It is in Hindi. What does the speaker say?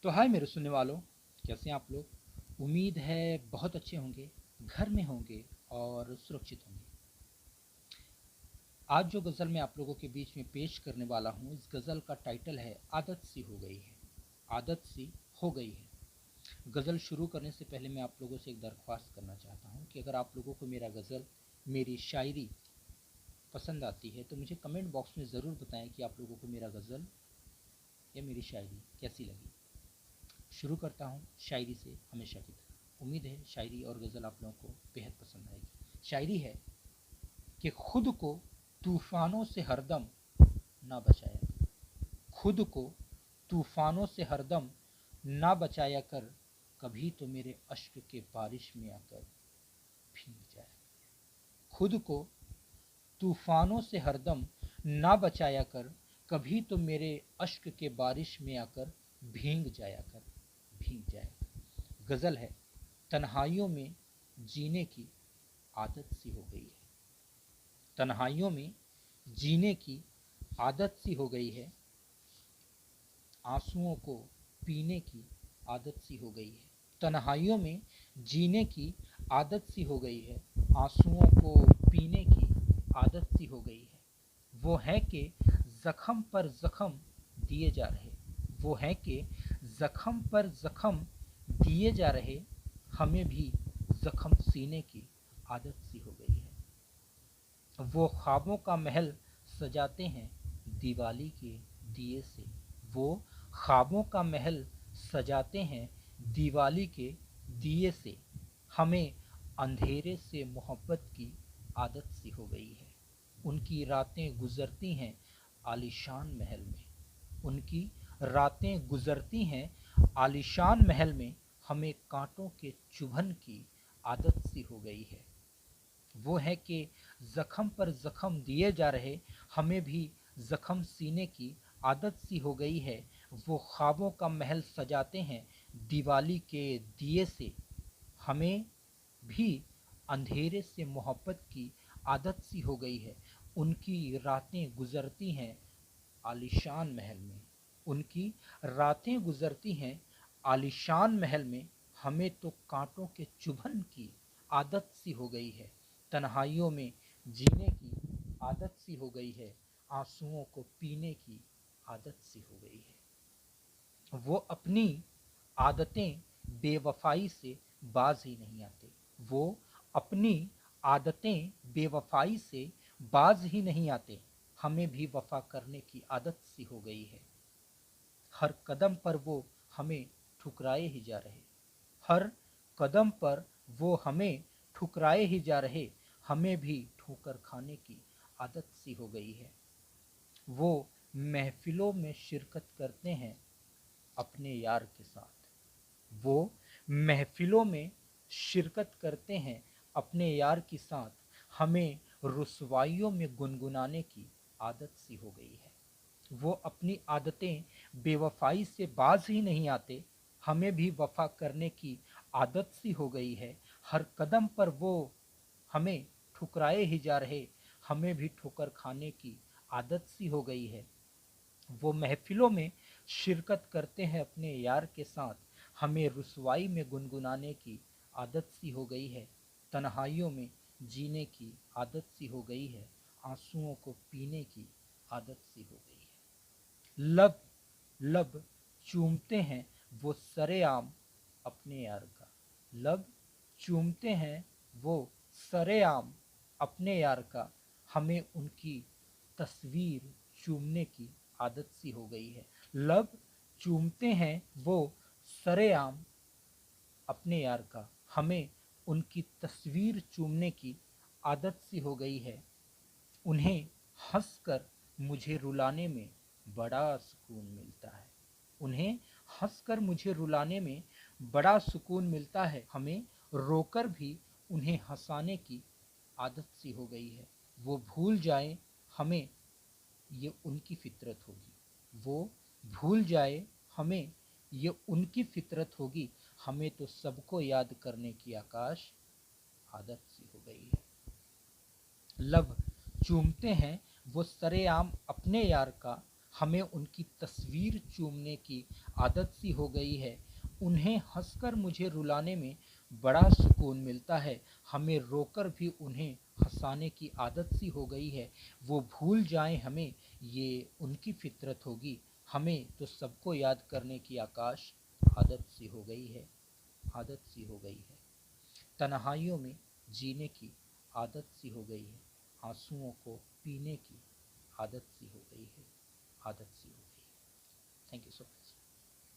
तो हाय मेरे सुनने वालों, कैसे हैं आप लोग। उम्मीद है बहुत अच्छे होंगे, घर में होंगे और सुरक्षित होंगे। आज जो गज़ल मैं आप लोगों के बीच में पेश करने वाला हूँ, इस गज़ल का टाइटल है आदत सी हो गई है। आदत सी हो गई है। गज़ल शुरू करने से पहले मैं आप लोगों से एक दरख्वास्त करना चाहता हूँ कि अगर आप लोगों को मेरा गज़ल, मेरी शायरी पसंद आती है तो मुझे कमेंट बॉक्स में ज़रूर बताएं कि आप लोगों को मेरा गज़ल या मेरी शायरी कैसी लगी। शुरू करता हूँ शायरी से, हमेशा की तरह। उम्मीद है शायरी और गज़ल आप लोगों को बेहद पसंद आएगी। शायरी है कि खुद को तूफानों से हरदम ना बचाया, खुद को तूफानों से हरदम ना बचाया कर, कभी तो मेरे अश्क के बारिश में आकर भीग जाए। खुद को तूफानों से हरदम ना बचाया कर, कभी तो मेरे अश्क के बारिश में आकर भीग जाया कर, भीग जाया कर। गज़ल है, तन्हाइयों में जीने की आदत सी हो गई है। तन्हाइयों में जीने की आदत सी हो गई है। आंसुओं को पीने की आदत सी हो गई है। तन्हाइयों में जीने की आदत सी हो गई है। आंसुओं को पीने की आदत सी हो गई है। वो है कि जख्म पर जख्म दिए जा रहे, वो है कि जख्म पर जख्म दिए जा रहे, हमें भी जख्म सीने की आदत सी हो गई है। वो ख्वाबों का महल सजाते हैं दिवाली के दिए से, वो ख्वाबों का महल सजाते हैं दिवाली के दिए से, हमें अंधेरे से मोहब्बत की आदत सी हो गई है। उनकी रातें गुजरती हैं आलीशान महल में, उनकी रातें गुजरती हैं आलीशान महल में, हमें कांटों के चुभन की आदत सी हो गई है। वो है कि जख्म पर जख्म दिए जा रहे, हमें भी जख्म सीने की आदत सी हो गई है। वो ख्वाबों का महल सजाते हैं दिवाली के दिए से, हमें भी अंधेरे से मोहब्बत की आदत सी हो गई है। उनकी रातें गुजरती हैं आलीशान महल में, उनकी रातें गुजरती हैं आलीशान महल में, हमें तो कांटों के चुभन की आदत सी हो गई है। तन्हाइयों में जीने की आदत सी हो गई है। आंसुओं को पीने की आदत सी हो गई है। वो अपनी आदतें बेवफाई से बाज ही नहीं आते, वो अपनी आदतें बेवफाई से बाज ही नहीं आते, हमें भी वफा करने की आदत सी हो गई है। हर कदम पर वो हमें ठुकराए ही जा रहे, हर कदम पर वो हमें ठुकराए ही जा रहे, हमें भी ठोकर खाने की आदत सी हो गई है। वो महफिलों में शिरकत करते हैं अपने यार के साथ, वो महफिलों में शिरकत करते हैं अपने यार के साथ, हमें रुसवाइयों में गुनगुनाने की आदत सी हो गई है। वो अपनी आदतें बेवफाई से बाज ही नहीं आते, हमें भी वफा करने की आदत सी हो गई है। हर कदम पर वो हमें ठुकराए ही जा रहे, हमें भी ठोकर खाने की आदत सी हो गई है। वो महफिलों में शिरकत करते हैं अपने यार के साथ, हमें रुसवाई में गुनगुनाने की आदत सी हो गई है। तन्हाइयों में जीने की आदत सी हो गई है। आंसुओं को पीने की आदत सी हो गई है। लब लब चूमते हैं वो सरेआम अपने यार का, लब चूमते हैं वो सरेआम अपने यार का, हमें उनकी तस्वीर चूमने की आदत सी हो गई है। लब चूमते हैं वो सरेआम अपने यार का, हमें उनकी तस्वीर चूमने की आदत सी हो गई है। उन्हें हंसकर मुझे रुलाने में बड़ा सुकून मिलता है, उन्हें हंसकर मुझे रुलाने में बड़ा सुकून मिलता है, हमें रोकर भी उन्हें हंसाने की आदत सी हो गई है। वो भूल जाए हमें, ये उनकी फितरत होगी, वो भूल जाए हमें, ये उनकी फितरत होगी, हमें तो सबको याद करने की आकाश आदत सी हो गई है। लब चूमते हैं वो सरेआम अपने यार का, हमें उनकी तस्वीर चूमने की आदत सी हो गई है। उन्हें हंसकर मुझे रुलाने में बड़ा सुकून मिलता है। हमें रोकर भी उन्हें हंसाने की आदत सी हो गई है। वो भूल जाएं हमें, ये उनकी फितरत होगी। हमें तो सबको याद करने की आकाश आदत सी हो गई है, आदत सी हो गई है। तन्हाइयों में जीने की आदत सी हो गई है। आंसुओं को पीने की आदत सी हो गई है, आदत सी हो गई है। Thank you so much.